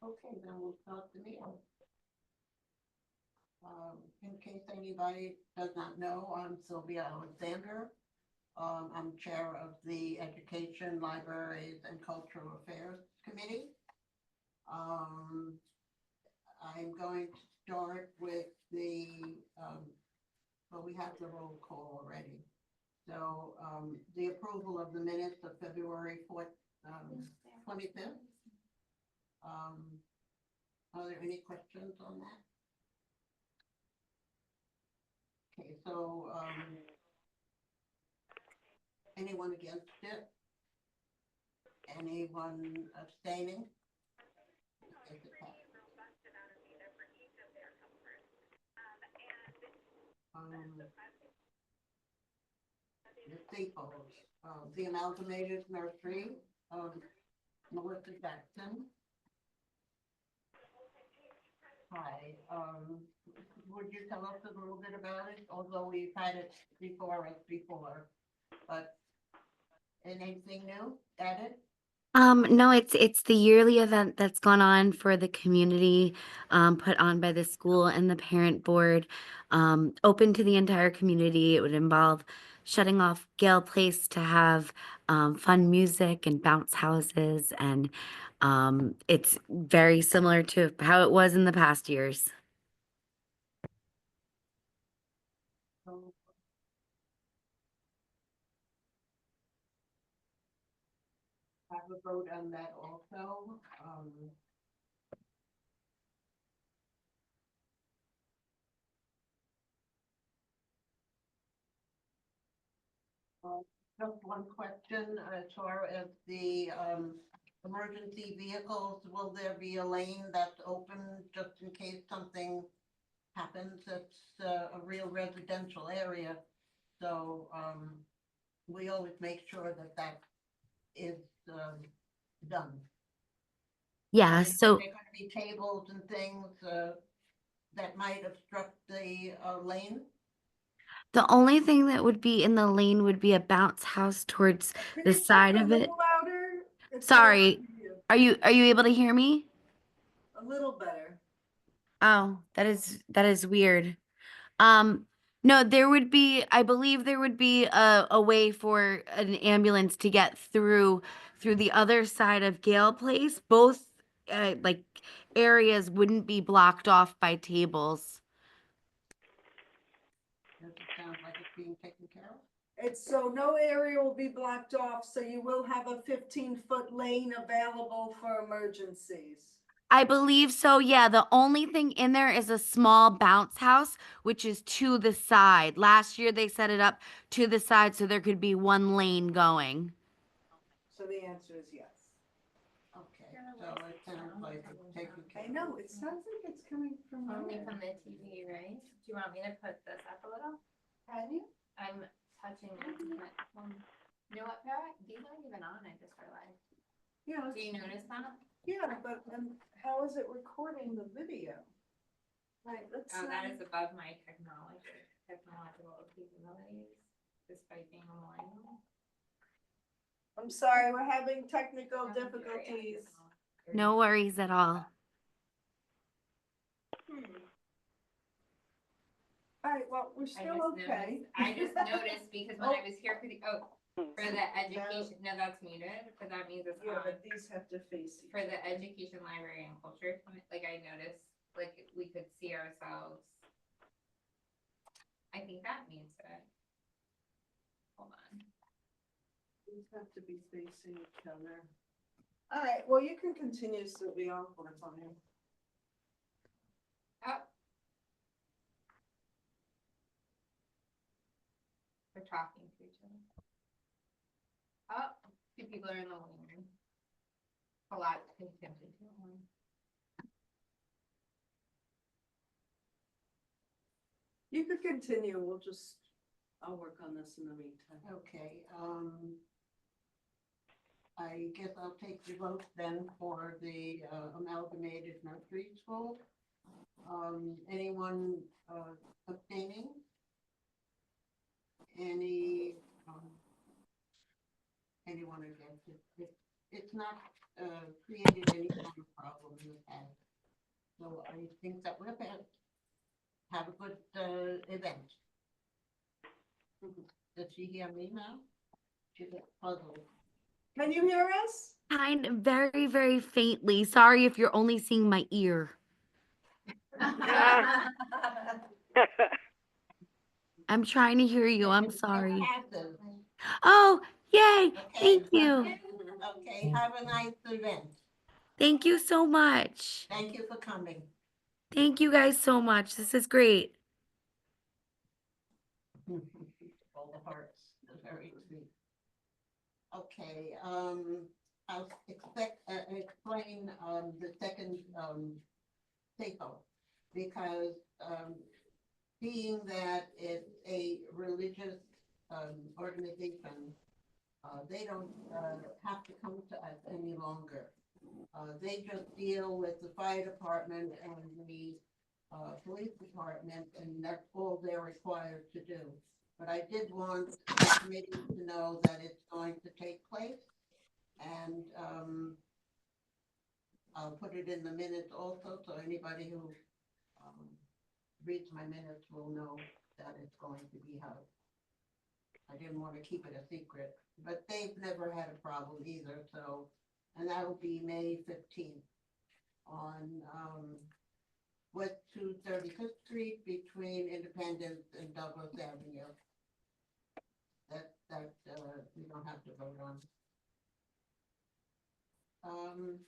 Okay, then we'll start the meeting. In case anybody does not know, I'm Sylvia Alexander. I'm Chair of the Education, Libraries, and Cultural Affairs Committee. Um, I'm going to start with well, we have the roll call already. So, the approval of the minutes of February 25th. Are there any questions on that? Okay, so, anyone against it? Anyone abstaining? Is it passed? The Staples, the Amalgamated Nursery, Melissa Jackson. Hi, would you tell us a little bit about it? Although we've had it before, but anything new added? No, it's the yearly event that's gone on for the community, put on by the school and the parent board, open to the entire community. It would involve shutting off Gale Place to have fun music and bounce houses, and it's very similar to how it was in the past years. So, have a vote on that also. Just one question as far as the emergency vehicles, will there be a lane that's open just in case something happens? It's a real residential area, so we always make sure that that is done. Yeah, Are so there going to be tables and things that might obstruct the lane? the only thing that would be in the lane would be a bounce house towards Can the you talk side a of it. little louder? It's Sorry, hard to hear you. are you able to hear me? A little better. Oh, that is weird. Um, no, there would be, I believe there would be a way for an ambulance to get through the other side of Gale Place. Both like areas wouldn't be blocked off by tables. Does it sound like it's being taken care of? It's so no area will be blocked off, so you will have a 15-foot lane available for emergencies. I believe so. Yeah, the only thing in there is a small bounce house, which is to the side. Last year they set it up to the side so there could be one lane going. So the answer is yes. Okay, so it sounds like it's taken care I of. know, it sounds like it's coming from Only there. from the TV, right? Do you want me to put this up a little? Can you? I'm touching it. You know what, Pat? These aren't even on, I just realized. Yeah, Do you notice that? yeah, but how is it recording the video? Right, let's. Oh, that is above my technological capabilities, despite being a millennial. I'm sorry, we're having technical I'm very difficulties. No worries at all. All right, well, we're still okay. I just noticed because when I was here for the education, no, that's muted, but that means it's Yeah, on. but these have to face each For the other. education, library, and culture, like I noticed, like we could see ourselves. I think that means it. Hold on. These have to be facing each other. All right, well, you can continue, Sylvia. We're fine. Oh. We're talking to each other. Oh, two people are in the living room. A lot to pay attention to. You could continue, I'll work on this in the meantime. Okay, I guess I'll take the vote then for the amalgamated nursery school. Anyone abstaining? Anyone against it? It's not created any kind of problem in the past. So I think that we're gonna have a good, event. Does she hear me now? She gets puzzled. Can you hear us? Kind of very, very faintly. Sorry if you're only seeing my ear. I'm trying to hear you. I'm It's sorry. passive. Oh, yay. Okay. Thank you. Okay, have a nice event. Thank you so much. Thank you for coming. Thank you guys so much. This is great. All the hearts, they're very sweet. Okay, I'll explain, the second, TAPO. Because, being that it's a religious, organization, they don't, have to come to us any longer. They just deal with the fire department and the, police department, and that's all they're required to do. But I did want the committee to know that it's going to take place, and, I'll put it in the minutes also, so anybody who, reads my minutes will know that it's going to be held. I didn't want to keep it a secret, but they've never had a problem either, so, and that'll be May 15th on, West 235th Street between Independence and Douglas Avenue. That, we don't have to vote on.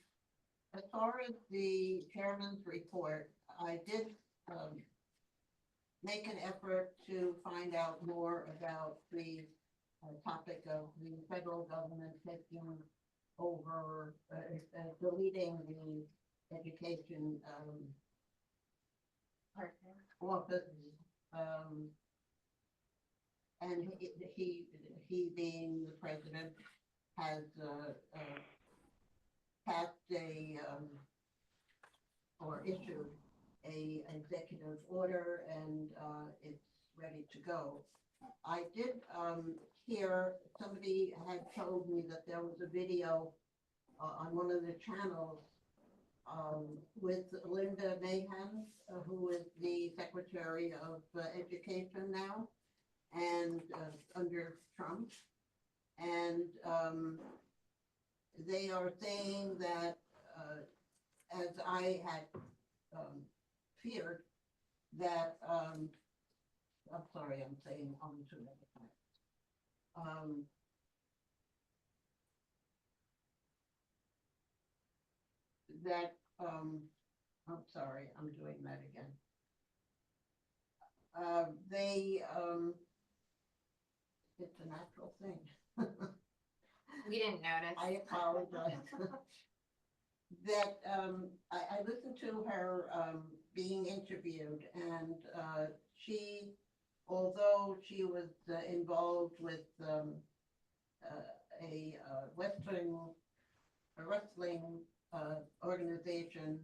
As far as the chairman's report, I did, make an effort to find out more about the, topic of the federal government taking over, deleting the education, office, and he being the president has, passed a, or issued a executive order, and, it's ready to go. I did, hear, somebody had told me that there was a video, on one of the channels, with Linda Mahan, who is the Secretary of Education now, and, under Trump. And, they are saying that, as I had, feared, that, I'm sorry, I'm saying on to another time. That, I'm sorry, I'm doing that again. They, it's a natural thing. We didn't notice. I apologize. That, I listened to her, being interviewed, and, she, although she was, involved with, a wrestling, organization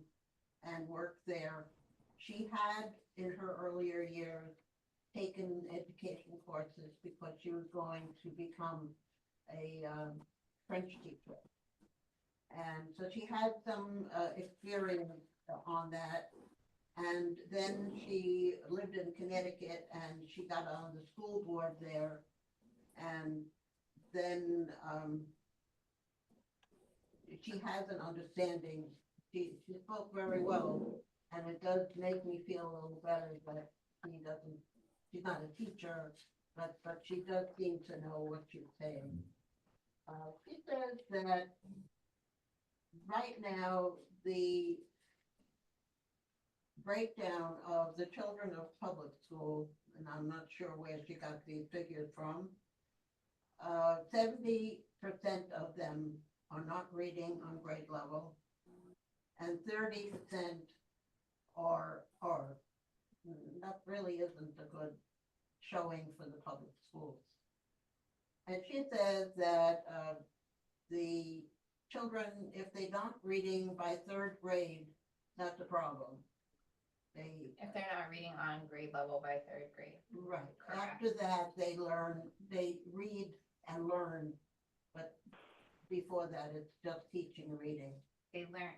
and worked there, she had, in her earlier years, taken education courses because she was going to become a, French teacher. And so she had some, experience on that. And then she lived in Connecticut, and she got on the school board there. And then, she has an understanding. She spoke very well, and it does make me feel a little better that she's not a teacher, but she does seem to know what she's saying. She says that right now, the breakdown of the children of public school, and I'm not sure where she got these figures from, 70% of them are not reading on grade level, and 30% are. That really isn't a good showing for the public schools. And she says that, the children, if they're not reading by third grade, that's a problem. If they're not reading on grade level by third grade. Right, Correct. after that, they read and learn, but before that, it's just teaching reading. They learn,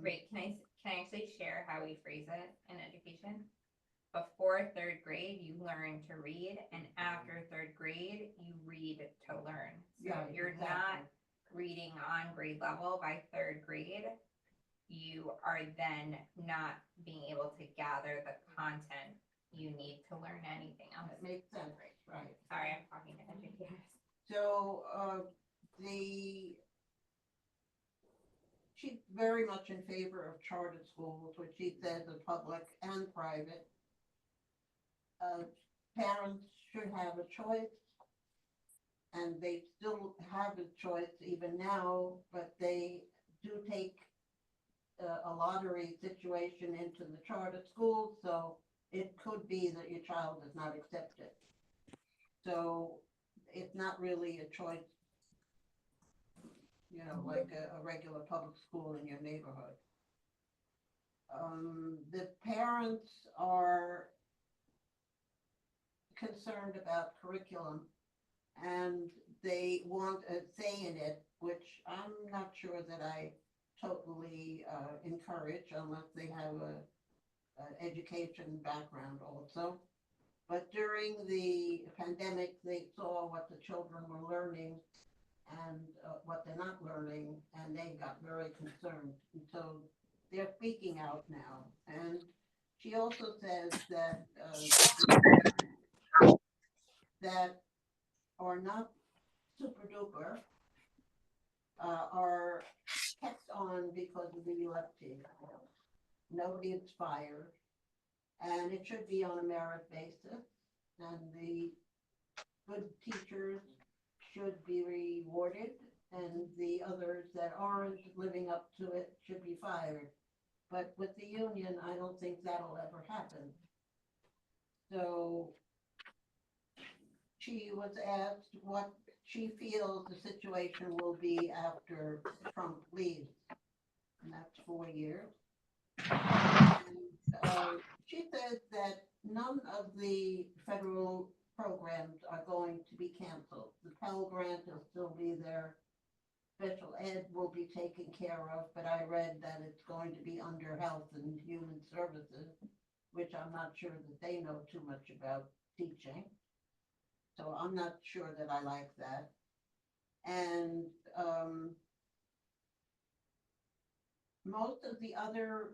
right, can I actually share how we phrase it in education? Before third grade, you learn to read, and after third grade, you read to learn. So Yeah, you're exactly. not reading on grade level by third grade. You are then not being able to gather the content you need to learn anything else. That makes sense, right? Sorry, I'm talking to educators. So, she's very much in favor of charter schools, which she says are public and private. Parents should have a choice, and they still have a choice even now, but they do take a lottery situation into the charter schools, so it could be that your child is not accepted. So it's not really a choice, you know, like a regular public school in your neighborhood. The parents are concerned about curriculum, and they want a say in it, which I'm not sure that I totally encourage unless they have a education background also. But during the pandemic, they saw what the children were learning and what they're not learning, and they got very concerned. And so they're speaking out now. And she also says that that are not super duper are kept on because of the elective. Nobody is fired, and it should be on a merit basis. And the good teachers should be rewarded, and the others that aren't living up to it should be fired. But with the union, I don't think that'll ever happen. So she was asked what she feels the situation will be after Trump leaves, and that's 4 years. And she said that none of the federal programs are going to be canceled. The Pell Grant will still be there. Special ed will be taken care of, but I read that it's going to be under Health and Human Services, which I'm not sure that they know too much about teaching. So I'm not sure that I like that. And most of the other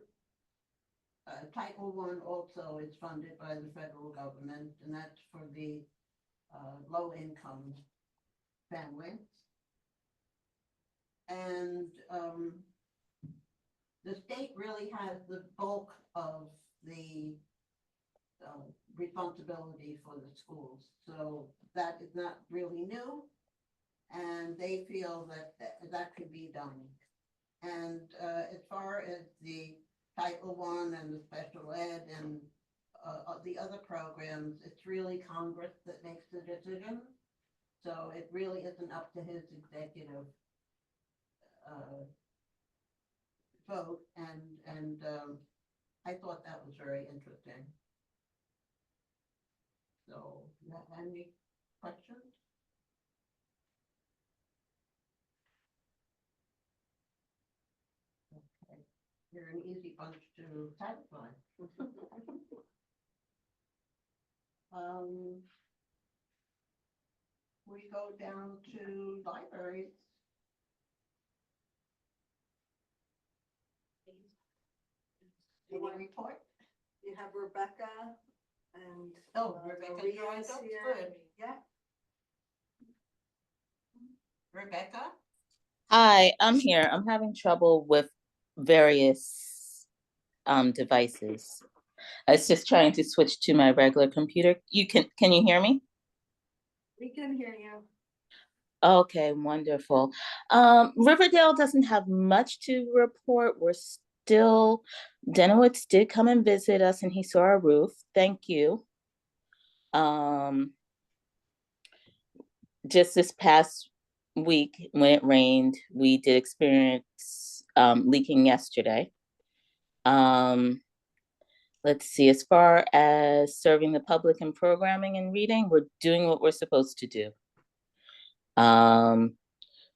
Title I also is funded by the federal government, and that's for the low-income families. And the state really has the bulk of the responsibility for the schools. So that is not really new, and they feel that that could be done. And as far as the Title I and the special ed and the other programs, it's really Congress that makes the decision. So it really isn't up to his executive vote. And I thought that was very interesting. So, any questions? Okay, you're an easy bunch to satisfy. We go down to libraries. Any report? You have Rebecca and. Oh, Rebecca Maria joined is us, here. good. Yeah. Rebecca? Hi, I'm here. I'm having trouble with various devices. I was just trying to switch to my regular computer. Can you hear me? We can hear you. Okay, wonderful. Riverdale doesn't have much to report. Denowitz did come and visit us and he saw our roof. Thank you. Just this past week when it rained, we did experience leaking yesterday. Let's see, as far as serving the public and programming and reading, we're doing what we're supposed to do.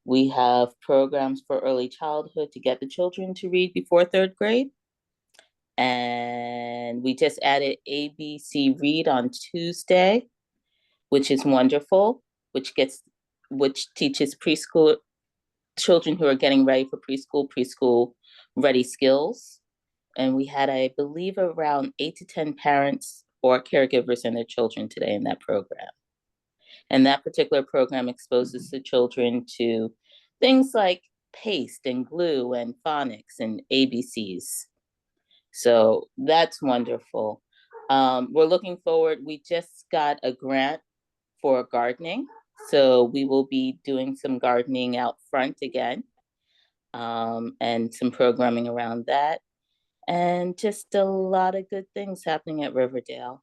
We have programs for early childhood to get the children to read before third grade. And we just added ABC Read on Tuesday, which is wonderful, which teaches preschool children who are getting ready for preschool ready skills. And we had, I believe, around 8 to 10 parents or caregivers and their children today in that program. And that particular program exposes the children to things like paste and glue and phonics and ABCs. So that's wonderful. We're looking forward. We just got a grant for gardening. So we will be doing some gardening out front again, and some programming around that. And just a lot of good things happening at Riverdale.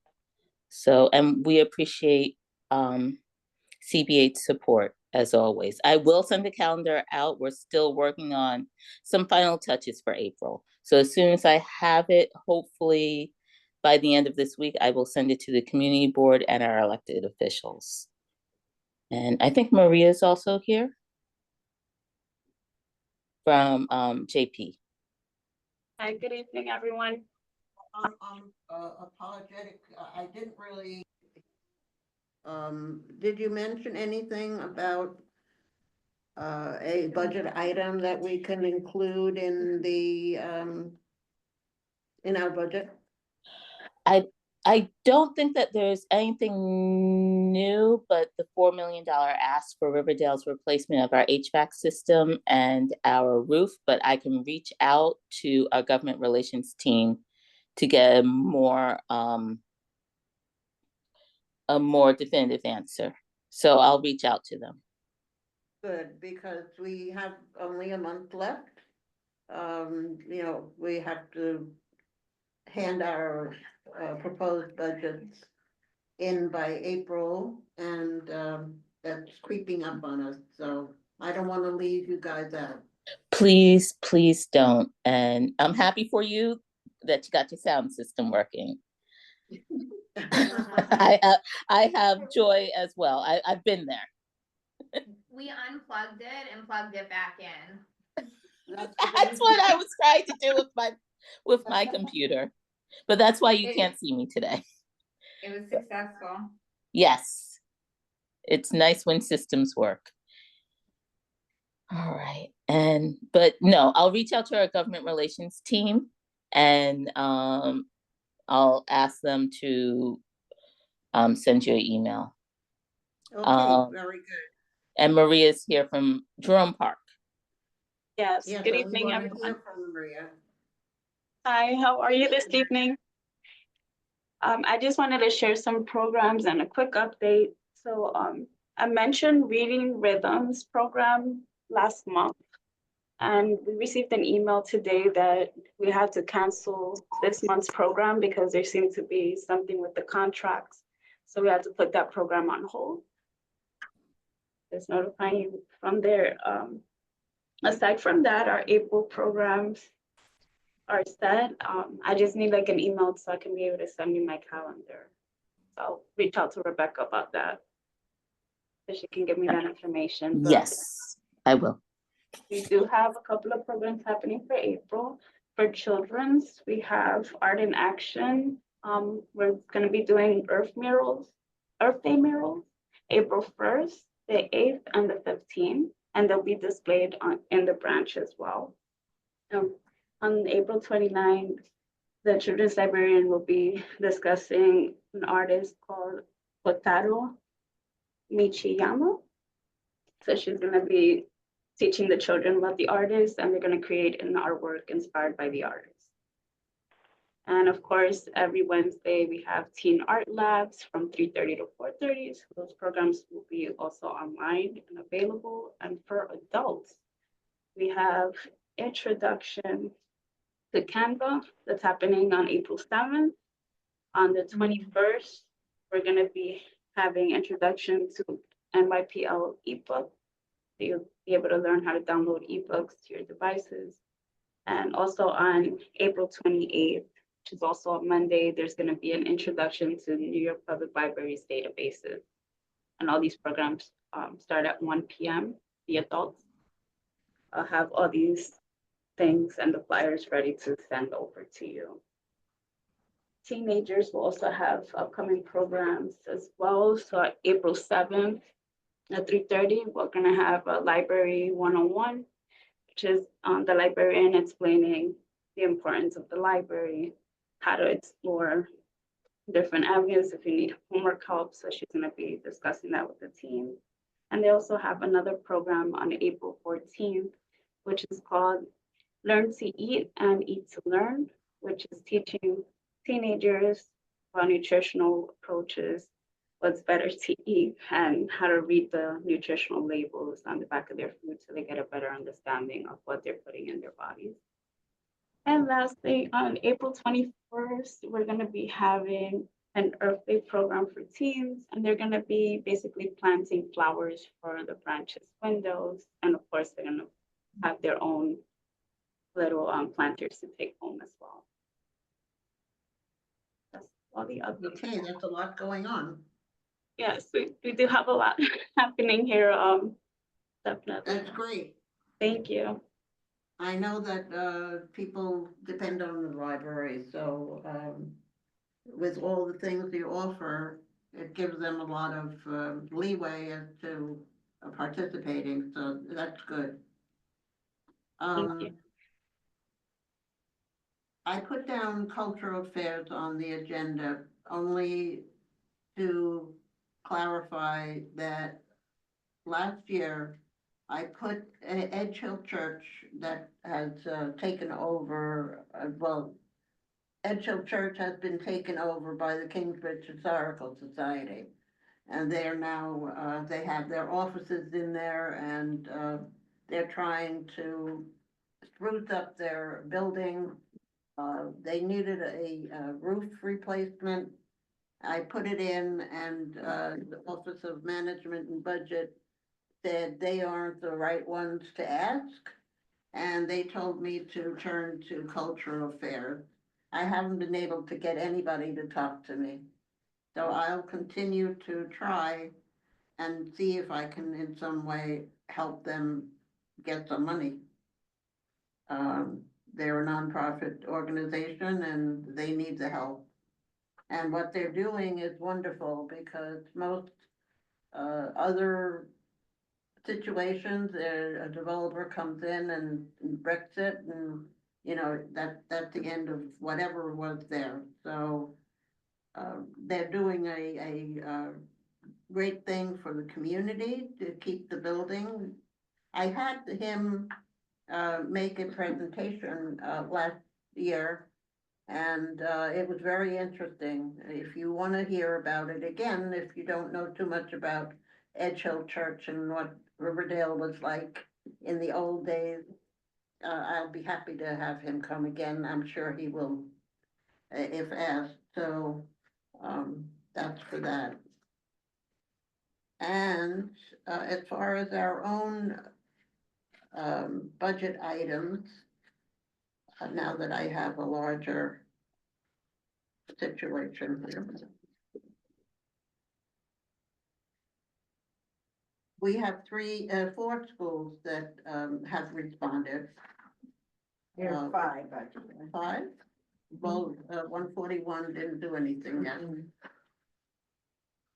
So, and we appreciate CBH support as always. I will send the calendar out. We're still working on some final touches for April. So as soon as I have it, hopefully by the end of this week, I will send it to the community board and our elected officials. And I think Maria is also here from JP. Hi, good evening, everyone. Apologetic, I didn't really, did you mention anything about a budget item that we can include in the, in our budget? I don't think that there's anything new, but the $4 million ask for Riverdale's replacement of our HVAC system and our roof, but I can reach out to our government relations team to get a more definitive answer. So I'll reach out to them. Good, because we have only a month left. You know, we have to hand our proposed budgets in by April, and that's creeping up on us. So I don't want to leave you guys out. Please, please don't. And I'm happy for you that you got your sound system working. I have joy as well. I've been there. We unplugged it and plugged it back in. That's what I was trying to do with my computer. But that's why you can't see me today. It was successful. Yes. It's nice when systems work. All right. But no, I'll reach out to our government relations team and I'll ask them to send you an email. Okay, very good. And Maria's here from Jerome Park. Yes, Yes, good I was evening, wanting to everyone. hear from Maria. Hi, how are you this evening? I just wanted to share some programs and a quick update. So I mentioned Reading Rhythms program last month, and we received an email today that we had to cancel this month's program because there seemed to be something with the contracts. So we had to put that program on hold. Just notifying you from there. Aside from that, our April programs are set. I just need like an email so I can be able to send you my calendar. So I'll reach out to Rebecca about that, so she can give me that information. But Yes, I will. we do have a couple of programs happening for April. For children's, we have Art in Action. We're going to be doing Earth Day murals, April 1st, the 8th, and the 15th, and they'll be displayed in the branch as well. On April 29th, the children's librarian will be discussing an artist called Kotaro Michiyama. So she's going to be teaching the children about the artist, and they're going to create an artwork inspired by the artist. And of course, every Wednesday we have teen art labs from 3:30 to 4:30. So those programs will be also online and available. And for adults, we have Introduction to Canva that's happening on April 7th. On the 21st, we're going to be having Introduction to NYPL ebook. So you'll be able to learn how to download ebooks to your devices. And also on April 28th, which is also a Monday, there's going to be an introduction to New York Public Library's databases. And all these programs start at 1 p.m., the adults. I'll have all these things and the flyers ready to send over to you. Teenagers will also have upcoming programs as well. So April 7th at 3:30, we're gonna have a library 101, which is the librarian explaining the importance of the library, how to explore different avenues if you need homework help. So she's gonna be discussing that with the team. And they also have another program on April 14th, which is called Learn to Eat and Eat to Learn, which is teaching teenagers about nutritional approaches, what's better to eat, and how to read the nutritional labels on the back of their food so they get a better understanding of what they're putting in their bodies. And lastly, on April 21st, we're going to be having an Earth Day program for teens, and they're going to be basically planting flowers for the branches windows. And of course, they're going to have their own little planters to take home as well. That's all the other. Okay, there's a lot going on. Yes, we do have a lot happening here. Definitely. That's great. Thank you. I know that people depend on the library, so with all the things you offer, it gives them a lot of leeway as to participating, so that's good. Thank you. I put down cultural affairs on the agenda only to clarify that last year I put Edge Hill Church that has taken over, Edge Hill Church has been taken over by the Kingsbridge Historical Society. And they're now, they have their offices in there, and they're trying to spruce up their building. They needed a roof replacement. I put it in, and the Office of Management and Budget said they aren't the right ones to ask, and they told me to turn to Cultural Affairs. I haven't been able to get anybody to talk to me, so I'll continue to try and see if I can in some way help them get some money. They're a nonprofit organization and they need the help. And what they're doing is wonderful, because most other situations, a developer comes in and wrecks it, and you know, that's the end of whatever was there. So they're doing a great thing for the community to keep the building. I had him make a presentation last year, and it was very interesting. If you want to hear about it again, if you don't know too much about Edge Hill Church and what Riverdale was like in the old days, I'll be happy to have him come again. I'm sure he will, if asked. So that's for that. And as far as our own budget items, now that I have a larger situation here. We have four schools that have responded. There are five, actually. 5? Well, 141 didn't do anything yet.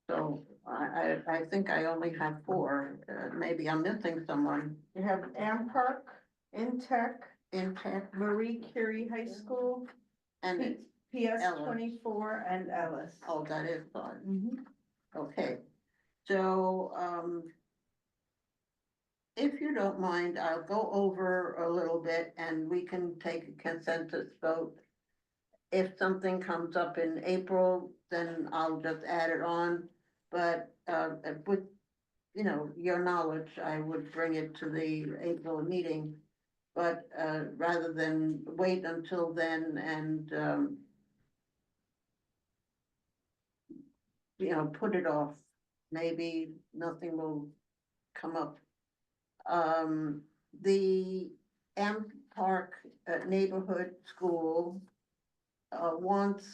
So I think I only have 4. Maybe I'm missing someone. You have Ampark, Intech, Marie Curie High School, And it's, PS Ellis. 24, and Ellis. oh, that is fun. Mhm. Okay, so, if you don't mind, I'll go over a little bit and we can take a consensus vote. If something comes up in April, then I'll just add it on, but, with, you know, your knowledge, I would bring it to the April meeting. But, rather than wait until then and, you know, put it off, maybe nothing will come up. The M Park Neighborhood School wants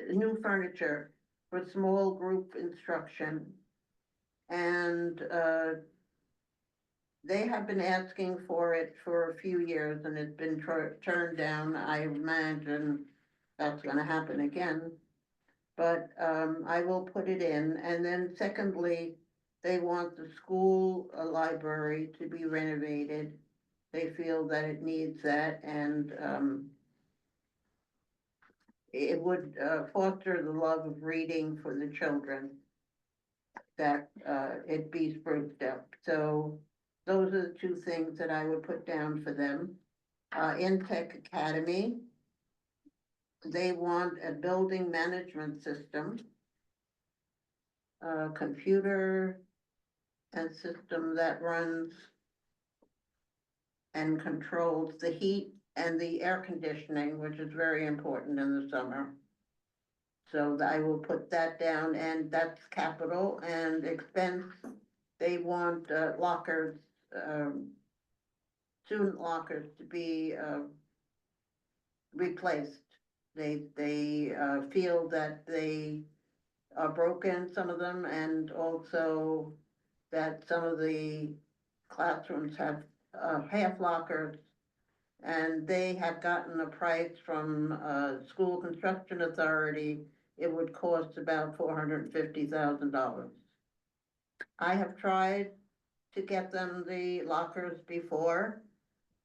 new furniture for small group instruction. And they have been asking for it for a few years and it's been turned down. I imagine that's gonna happen again. But I will put it in. And then secondly, they want the school library to be renovated. They feel that it needs that and it would foster the love of reading for the children, that it be spruced up. So those are the two things that I would put down for them. Intech Academy, they want a building management system, a computer and system that runs and controls the heat and the air conditioning, which is very important in the summer. So I will put that down, and that's capital and expense. They want lockers, student lockers to be replaced. They feel that they are broken, some of them, and also that some of the classrooms have half lockers. And they have gotten a price from School Construction Authority. It would cost about $450,000. I have tried to get them the lockers before.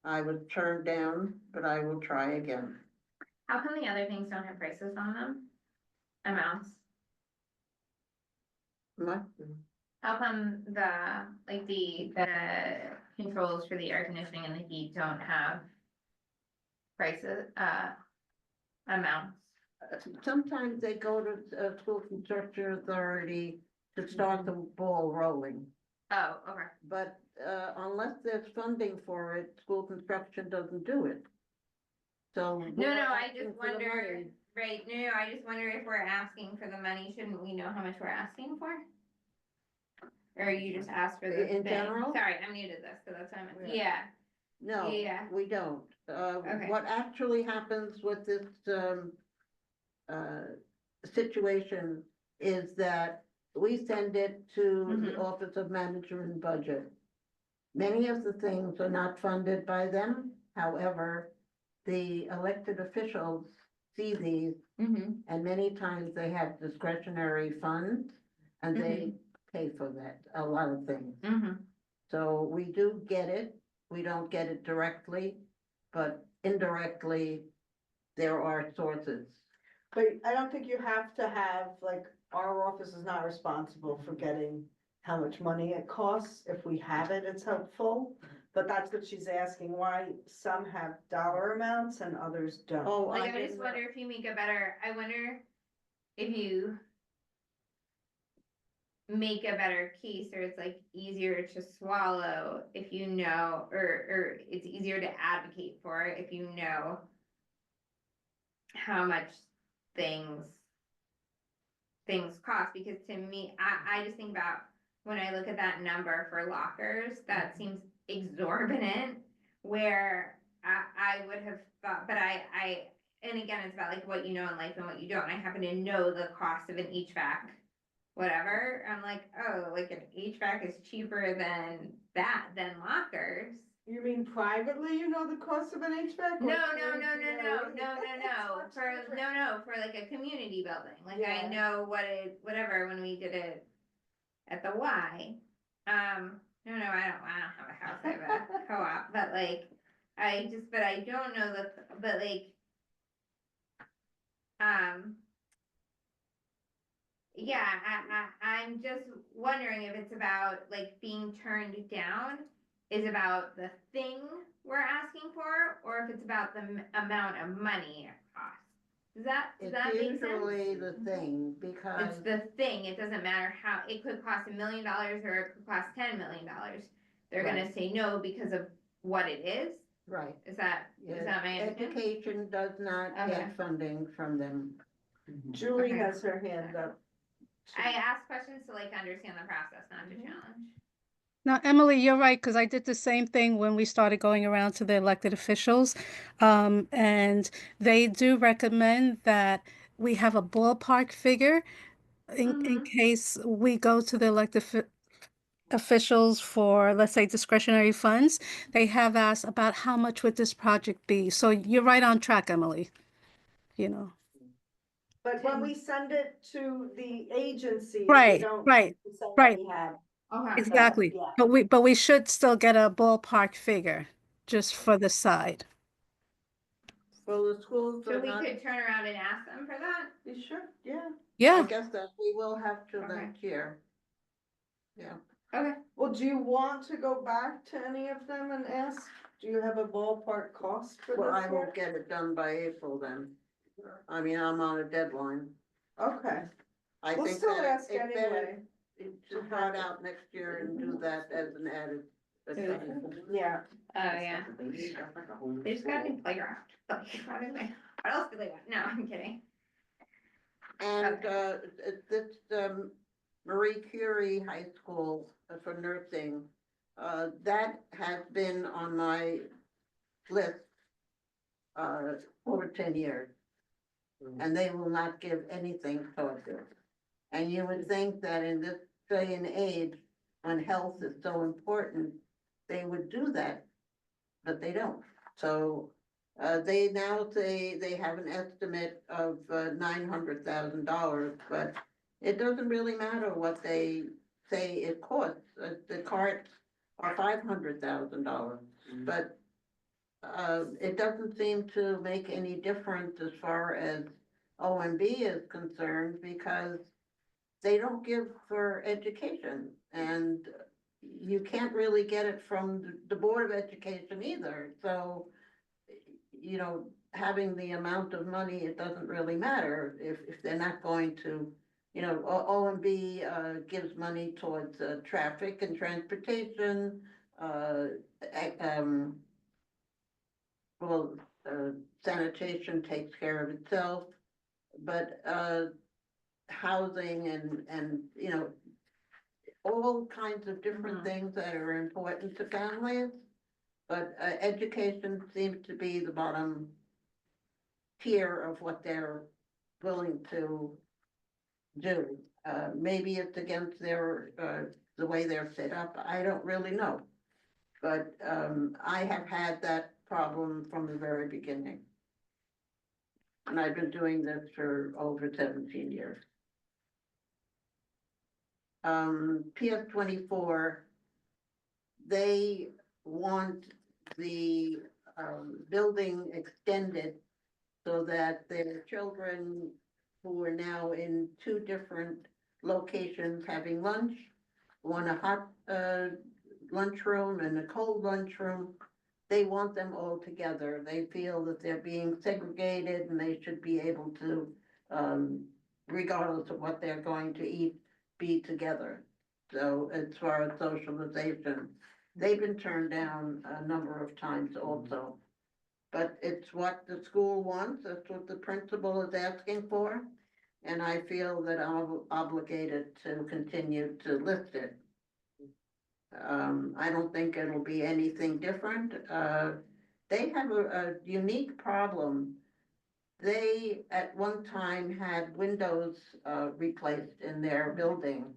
I was turned down, but I will try again. How come the other things don't have prices on them? Amounts? What? How come the controls for the air conditioning and the heat don't have prices, amounts? Sometimes they go to School Construction Authority to start the ball rolling. Oh, okay. But unless there's funding for it, school construction doesn't do it. So. No, we're I asking just for the wonder, money. right, no, I just wonder if we're asking for the money, shouldn't we know how much we're asking for? Or you just ask for the In thing? general? Sorry, I'm new to this, so that's why I'm, Yeah. yeah, No, Yeah. we don't. Okay. What actually happens with this situation is that we send it to the Mhm. Office of Management and Budget. Many of the things are not funded by them. However, the elected officials see these, and many times they have discretionary funds and they pay for that, a lot of things. So we do get it. We don't get it directly, but indirectly, there are sources. But I don't think you have to have, like, our office is not responsible for getting how much money it costs. If we have it, it's helpful. But that's what she's asking, why some have dollar amounts and others don't. Oh, like, I didn't just know. wonder if you make a better, I wonder if you make a better case, or it's like easier to swallow if you know, or it's easier to advocate for if you know how much things cost, because to me, I just think about when I look at that number for lockers, that seems exorbitant, where I would have thought, but and again, it's about like what you know in life and what you don't. I happen to know the cost of an HVAC, whatever. I'm like, oh, like an HVAC is cheaper than lockers. You mean privately, you know the cost of an HVAC? No, It's much different. for like a community building, like I Yeah. know whatever, when we did it at the Y. No, I don't have a house, I have a co-op, but like, but I don't know but like, yeah, I'm just wondering if it's about like being turned down is about the thing we're asking for, or if it's about the amount of money it costs. Does that It's make sense? usually the thing, It's because the thing, it doesn't matter how, it could cost $1 million or it could cost $10 million. They're gonna say no because of what it is. right, Is that my understanding? education does not Okay. get funding from them. Julie Okay. has her hand up. I ask questions to like understand the process, not to challenge. Now, Emily, you're right, because I did the same thing when we started going around to the elected officials. And they do recommend that we have a ballpark figure in case we go to the elected officials for, let's say, discretionary funds, they have asked about how much would this project be? So you're right on track, Emily. You know, But when we send it to the agency, we right, don't right, say that right, we have. Okay. exactly. yeah. But we should still get a ballpark figure just for the side. Well, the schools So are we not, could turn around and ask them for that? You sure? Yeah. I Yeah, guess that we will have to Okay. next year. Yeah. Okay. Well, do you want to go back to any of them and ask, do you have a ballpark cost for Well, this I year? won't get it done by April then. I mean, I'm on a deadline. Okay, I we'll think still that ask it's better anyway. to start out next year and do that as an added. Yeah. Oh, yeah. They just got a new playground. Like, what else do they want? No, I'm kidding. And, this, Marie Curie High School for nursing, that has been on my list, over 10 years. And they will not give anything towards it. And you would think that in this day and age, when health is so important, they would do that, but they don't. So, they now say they have an estimate of $900,000, but it doesn't really matter what they say it costs. The carts are $500,000, but it doesn't seem to make any difference as far as OMB is concerned, because they don't give for education, and you can't really get it from the Board of Education either, so, you know, having the amount of money, it doesn't really matter if they're not going to, you know, OMB, gives money towards, traffic and transportation, well, sanitation takes care of itself, but, housing and, you know, all kinds of different things that are important to families. But, education seems to be the bottom tier of what they're willing to do. Maybe it's against their, the way they're set up, I don't really know. But, I have had that problem from the very beginning. And I've been doing this for over 17 years. PS 24, they want the, building extended so that their children who are now in two different locations having lunch, one a hot, lunchroom and a cold lunchroom, they want them all together. They feel that they're being segregated and they should be able to, regardless of what they're going to eat, be together. So as far as socialization, they've been turned down a number of times also. But it's what the school wants, that's what the principal is asking for, and I feel that I'm obligated to continue to list it. I don't think it'll be anything different. They have a unique problem. They, at one time, had windows, replaced in their building.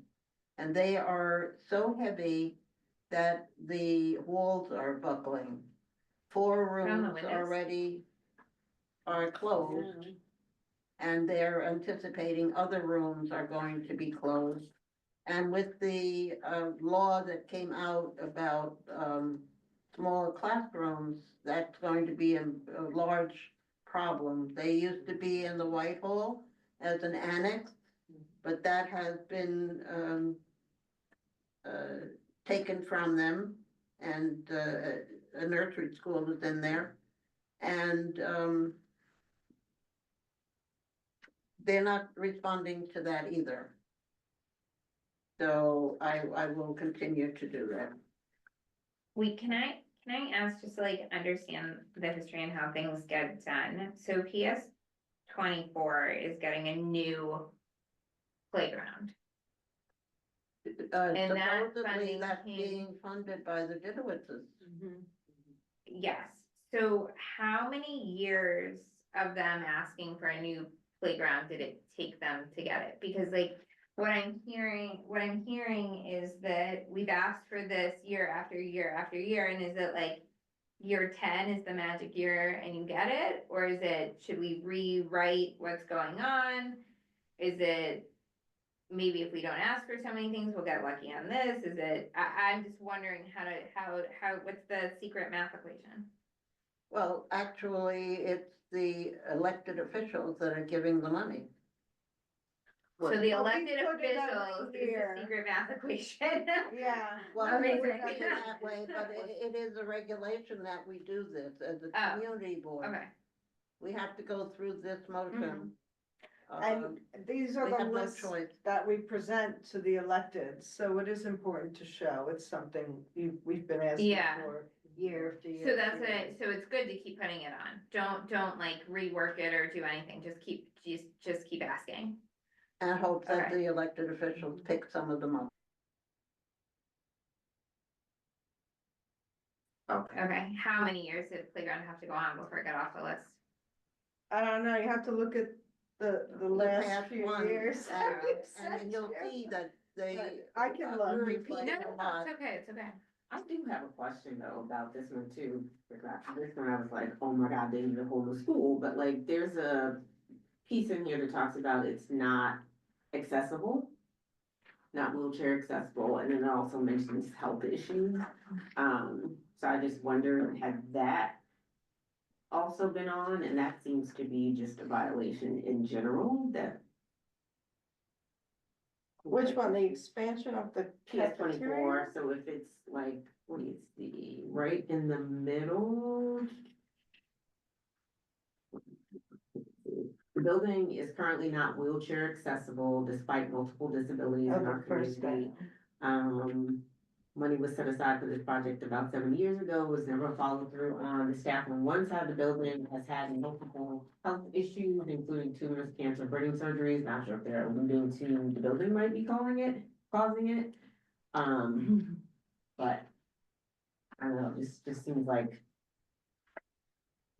And they are so heavy that the walls are buckling. 4 Around the rooms windows? already are closed. And they're anticipating other rooms are going to be closed. And with the, law that came out about, smaller classrooms, that's going to be a large problem. They used to be in the Whitehall as an annex, but that has been, taken from them, and, a nursery school is in there. And, they're not responding to that either. So I will continue to do that. Can I ask just to like understand the history and how things get done? So PS 24 is getting a new playground. And that Supposedly funding that's came- being funded by the Didowitzes. Yes, so how many years of them asking for a new playground did it take them to get it? Because like, what I'm hearing is that we've asked for this year after year after year, and is it like year 10 is the magic year and you get it? Or is it, should we rewrite what's going on? Is it, maybe if we don't ask for so many things, we'll get lucky on this? Is it, I'm just wondering what's the secret math equation? Well, actually, it's the elected officials that are giving the money. So the Well, we elected put it every officials is year. the secret math equation. Yeah. Well, Amazing. it's not that way, but it is a regulation that we do this as a Oh, community board. Okay, We have to go through this motion. And these are we the have no lists choice. that we present to the elected, so it is important to show. It's something we've been asking Yeah. for year after year. so that's after year. it, so it's good to keep putting it on, don't like rework it or do anything, just keep asking. And hope that Okay. the elected officials pick some of them up. Okay, how many years did playground have to go on before it got off the list? I don't know, you have to look at the The last past few ones, years. And you'll see that they. But I can look. we're repeating No, a lot. it's okay, it's okay. I do have a question though about this one too. After this one, I was like, oh my God, they need a whole new school, but like, there's a piece in here that talks about it's not accessible. Not wheelchair accessible, and then it also mentions health issues. So I just wonder, had that also been on, and that seems to be just a violation in general, that. Which one, the expansion of the PS cafeteria? 24, so if it's like, what is the, right in the middle? The building is currently not wheelchair accessible despite multiple disabilities in Oh, our the first community. Money was set aside for this project about 7 years ago, was never followed through on. The staff on one side of the building has had multiple health issues, including tumors, cancer, brain surgeries. Not sure if they're alluding to the building might be causing it. But I don't know, this just seems like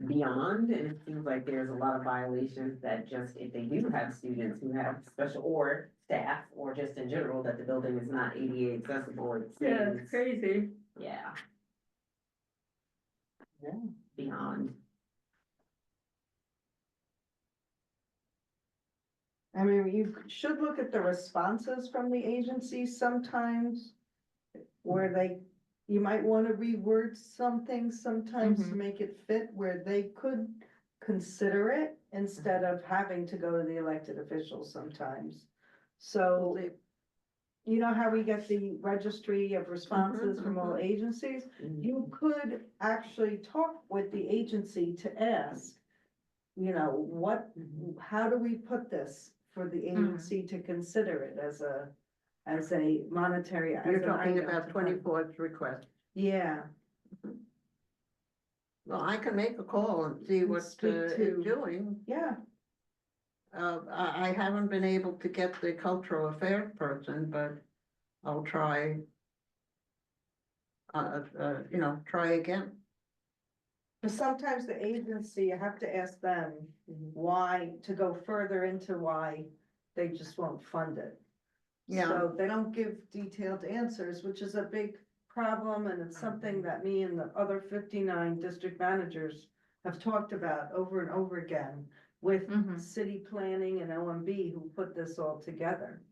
beyond, and it seems like there's a lot of violations that just, if they do have students who have special, or staff, or just in general, that the building is not ADA accessible, it seems. Crazy. Yeah. Yeah, beyond. I mean, you should look at the responses from the agencies sometimes. Where you might wanna reword something sometimes to Mhm. make it fit where they could consider it instead of having to go to the elected officials sometimes. So, you know how we get the registry of responses from all agencies? You could actually talk with the agency to ask, you know, how do we put this for the agency to consider it as a monetary. as You're an talking item about to fund? 24's request. Yeah, Well, I can make a call and see And what speak it's to- doing. yeah, I haven't been able to get the cultural affairs person, but I'll try. Try again. but sometimes the agency, you have to ask them why, to go further into why they just won't fund it. Yeah, So they don't give detailed answers, which is a big problem, and it's something that me and the other 59 district managers have talked about over and over again with Mhm. city planning and OMB who put this all together.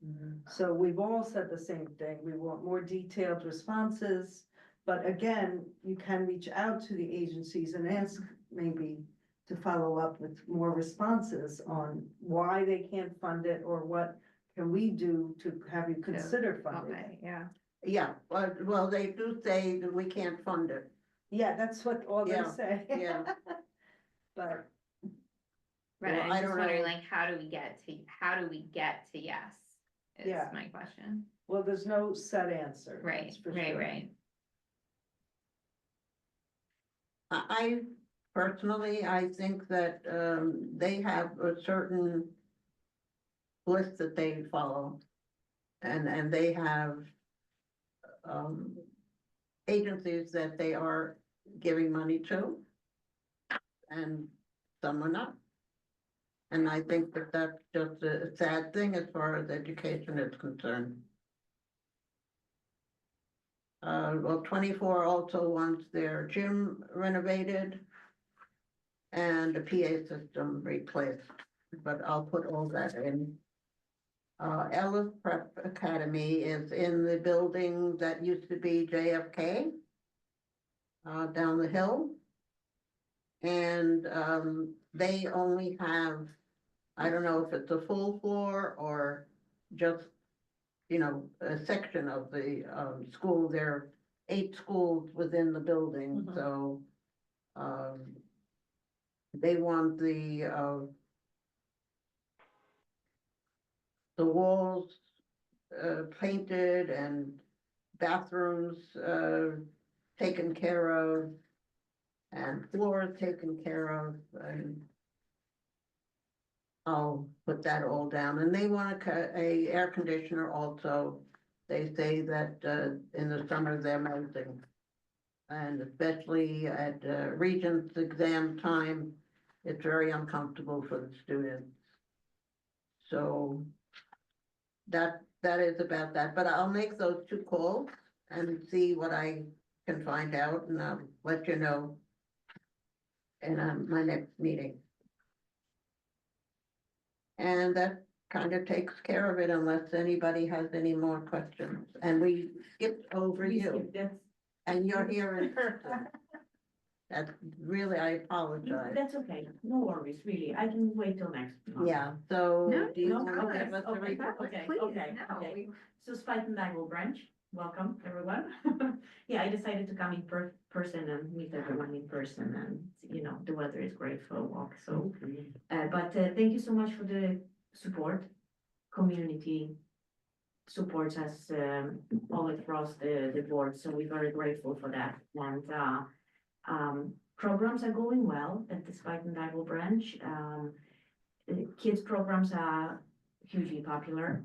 So we've all said the same thing. We want more detailed responses. But again, you can reach out to the agencies and ask maybe to follow up with more responses on why they can't fund it or what can we do to have you consider funding it. Okay, yeah. yeah, well, they do say that we can't fund it. Yeah, that's what all they Yeah, say. yeah. But Right, Well, I'm I just don't wondering, know. like, how do we get to yes? Is Yeah. my question. well, there's no set answer. Right, that's for right, sure. right. I personally, I think that, they have a certain list that they follow. And they have, agencies that they are giving money to. And some are not. And I think that that's just a sad thing as far as education is concerned. Well, 24 also wants their gym renovated and the PA system replaced, but I'll put all that in. Ellis Prep Academy is in the building that used to be JFK, down the hill. And, they only have, I don't know if it's a full floor or just, you know, a section of the, school. There are 8 schools within the building, Mhm. so, they want the walls, painted and bathrooms, taken care of and floors taken care of, and I'll put that all down. And they want a air conditioner also. They say that, in the summer they're melting. And especially at, Regents exam time, it's very uncomfortable for the students. So that is about that, but I'll make those 2 calls and see what I can find out, and I'll let you know in, my next meeting. And that kind of takes care of it unless anybody has any more questions. And we skipped over you, and you're here in person. That's really, I apologize. That's okay, no worries, really, I can wait till next month. Yeah, so No, do you no, want to okay, give us a okay, report? okay, Please, okay, no, okay. we- So Spike and Daggle branch, welcome, everyone. Yeah, I decided to come in person and meet everyone in person, and, you know, the weather is great for a walk, so. But thank you so much for the support. Community supports us all across the board, so we're very grateful for that. And programs are going well at the Spike and Daggle branch. Kids programs are hugely popular,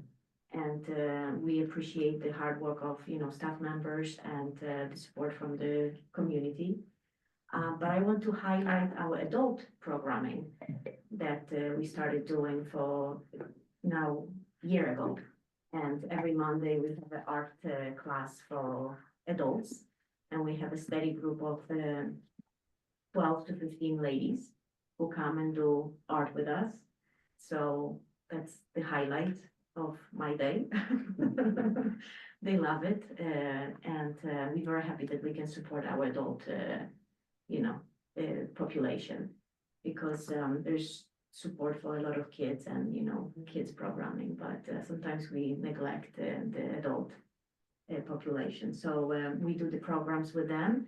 and we appreciate the hard work of, you know, staff members and the support from the community. But I want to highlight our adult programming that we started doing for now a year ago. And every Monday we have an art class for adults, and we have a steady group of 12 to 15 ladies who come and do art with us. So that's the highlight of my day. They love it, and we're very happy that we can support our adult, population, because there's support for a lot of kids and, you know, kids programming, but sometimes we neglect the adult population. So we do the programs with them.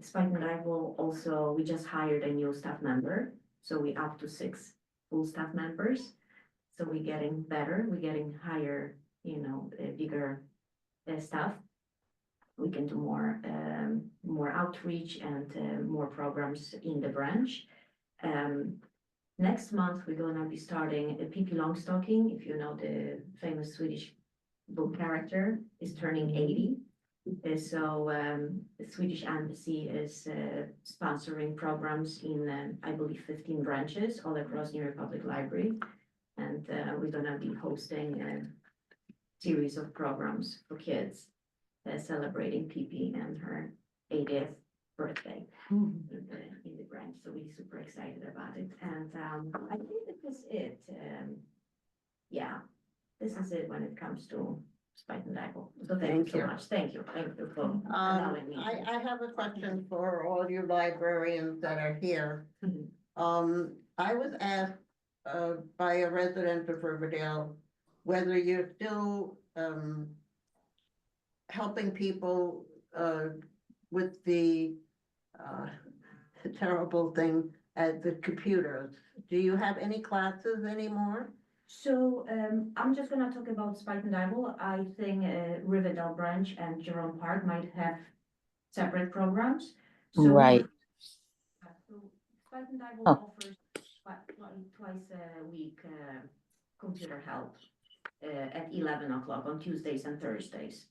Spike and I will also, we just hired a new staff member, so we up to 6 full staff members. So we're getting better, we're getting higher, you know, bigger staff. We can do more outreach and more programs in the branch. Next month, we're gonna be starting a Pippi Longstocking, if you know the famous Swedish book character, is turning 80. So the Swedish Embassy is sponsoring programs in, I believe, 15 branches all across New York Public Library. And we're gonna be hosting a series of programs for kids celebrating Pippi and her 80th birthday in the branch. So we're super excited about it. And I think that this is it. Yeah, this is it when it comes to Spike and Daggle. So thank you so much. Thank you for allowing me. I have a question for all you librarians that are here. Mhm. I was asked, by a resident of Riverdale, whether you're still, helping people, with the terrible thing at the computers. Do you have any classes anymore? So I'm just gonna talk about Spike and Daggle. I think Riverdale branch and Jerome Park might have separate programs. So Right. So Spike and Daggle Oh. offers twice a week computer help at 11 o'clock on Tuesdays and Thursdays.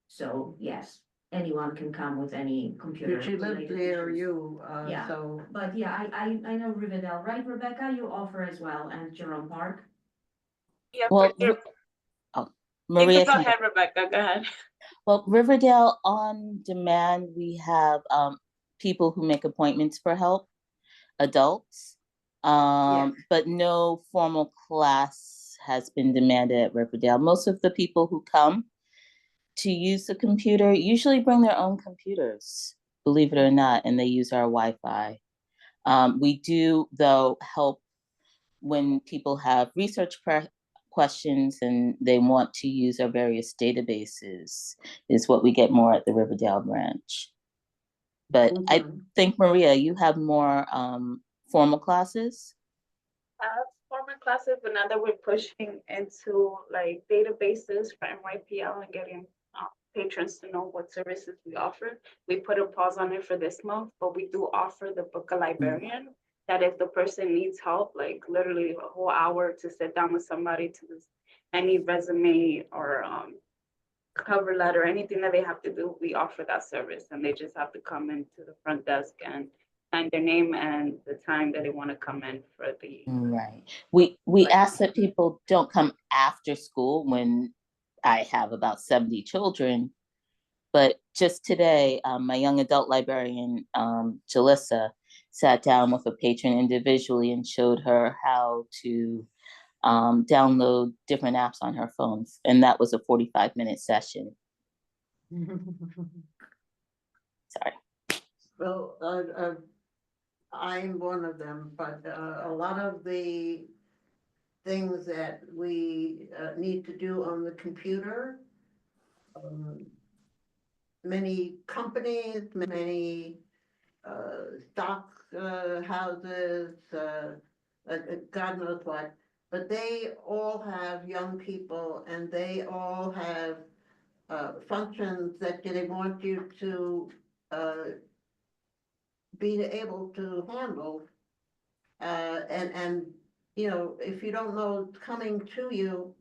So yes, anyone can come with any computer. She lives related near issues. you, Yeah. so. But yeah, I know Riverdale, right, Rebecca? You offer as well, and Jerome Park. Yeah, Well, for sure. oh, You Maria can go can. ahead, Rebecca, go ahead. Well, Riverdale on demand, we have people who make appointments for help, adults, but no formal class has been demanded at Riverdale. Most of the people who come to use the computer usually bring their own computers, believe it or not, and they use our Wi-Fi. We do, though, help when people have research questions and they want to use our various databases, is what we get more at the Riverdale branch. But I think, Maria, you have more formal classes? Former classes, but now that we're pushing into like databases for NYPL and getting patrons to know what services we offer, we put a pause on it for this month, but we do offer the book a librarian, that if the person needs help, like literally a whole hour to sit down with somebody to any resume or cover letter, anything that they have to do, we offer that service, and they just have to come into the front desk and sign their name and the time that they want to come in for the. Right. We ask that people don't come after school when I have about 70 children, but just today, my young adult librarian, Jalissa, sat down with a patron individually and showed her how to download different apps on her phones. And that was a 45-minute session. Sorry. Well, I'm one of them, but a lot of the things that we need to do on the computer, many companies, many stock houses, God knows what, but they all have young people and they all have functions that they want you to be able to handle. And, you know, if you don't know it's coming to you,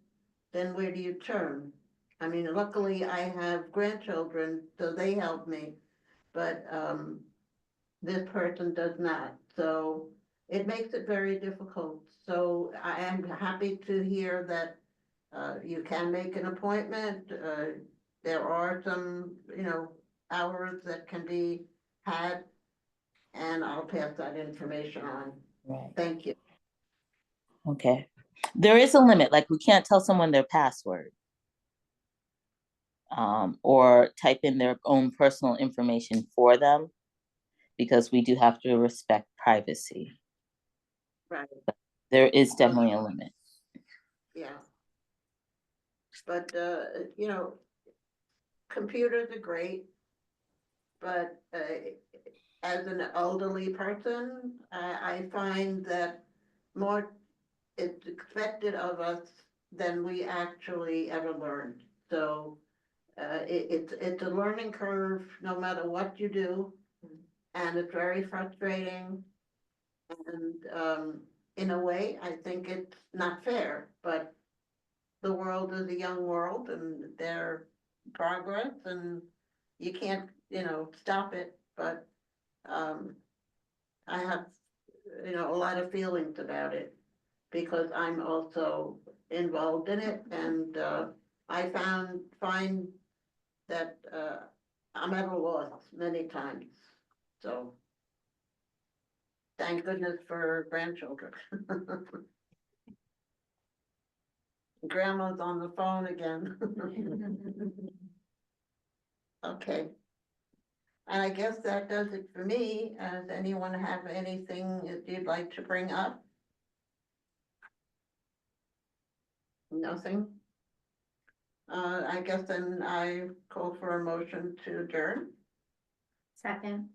then where do you turn? I mean, luckily I have grandchildren, so they help me, but this person does not. So it makes it very difficult. So I am happy to hear that you can make an appointment. There are some, you know, hours that can be had, and I'll pass that information on. Right. Thank you. Okay. There is a limit, like we can't tell someone their password or type in their own personal information for them, because we do have to respect privacy. Right. There is definitely a limit. Yeah. But, you know, computers are great, but as an elderly person, I find that more is expected of us than we actually ever learned. So it's a learning curve no matter what you do, and it's very frustrating. And in a way, I think it's not fair, but the world is a young world and their progress, and you can't, you know, stop it. But I have, you know, a lot of feelings about it because I'm also involved in it, and I find that I'm at a loss many times. So thank goodness for grandchildren. Grandma's on the phone again. Okay. And I guess that does it for me. Does anyone have anything that you'd like to bring up? Nothing? I guess then I call for a motion to adjourn. Second.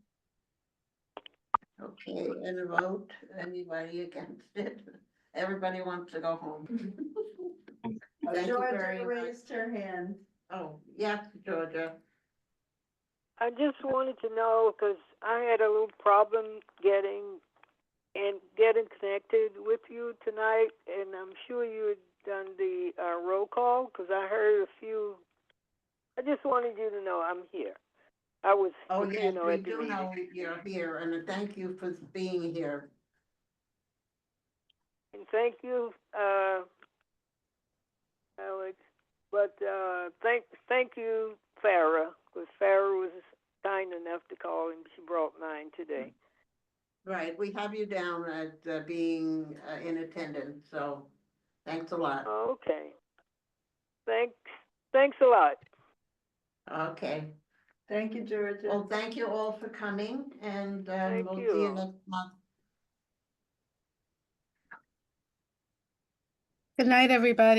Okay, and a vote, anybody against it? Everybody wants to go home. Thank you very Georgia much. raised her hand. Oh, yes, Georgia. I just wanted to know, because I had a little problem getting connected with you tonight, and I'm sure you had done the roll call, because I heard a few. I just wanted you to know I'm here. I was, Oh, you yes, know, we at the do meeting. know you're here, and thank you for being here. And thank you, Alex. But thank you, Farah, because Farah was kind enough to call and she brought mine today. Right, we have you down as being in attendance, so thanks a lot. Okay. Thanks a lot. Okay, Thank you, Georgia. well, thank you all for coming, and Thank we'll see you. you next month. Good night, everybody.